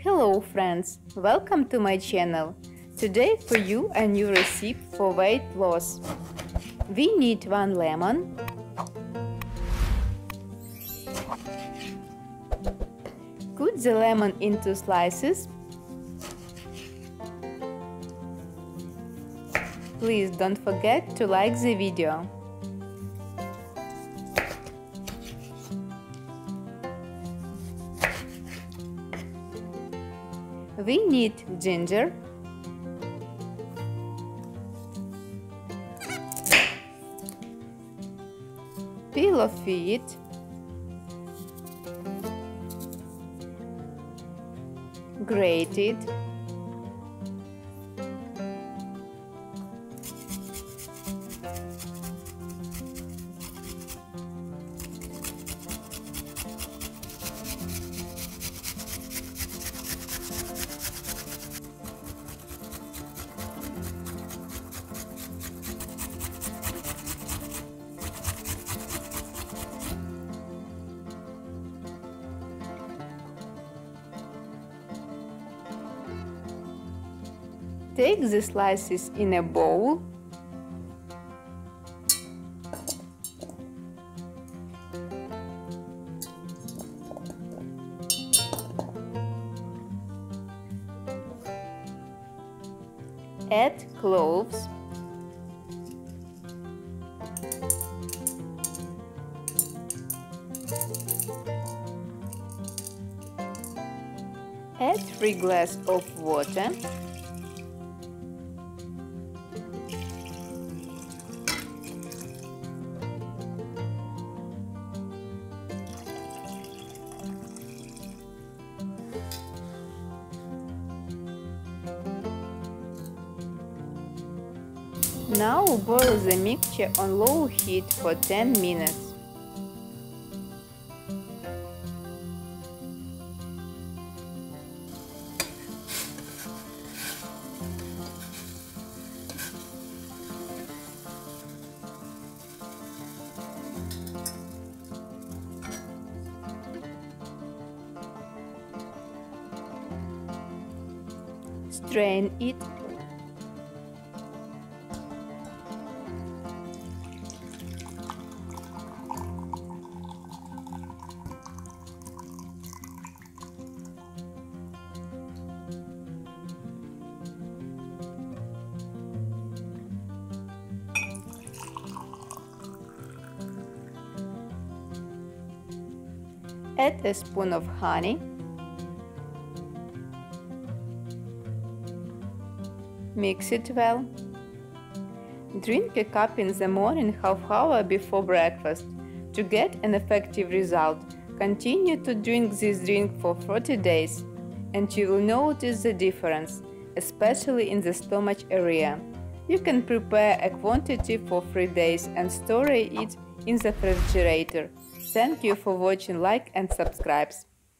Hello friends, welcome to my channel. Today for you a new recipe for weight loss. We need 1 lemon, cut the lemon into slices. Please don't forget to like the video. We need ginger, peel of it, grated, take the slices in a bowl, add cloves, add 3 glasses of water, Now boil the mixture on low heat for 10 minutes. Strain it. Add a spoon of honey, mix it well. Drink a cup in the morning half hour before breakfast. To get an effective result, continue to drink this drink for 40 days and you will notice the difference, especially in the stomach area. You can prepare a quantity for 3 days and store it in the refrigerator. Thank you for watching, like and subscribe.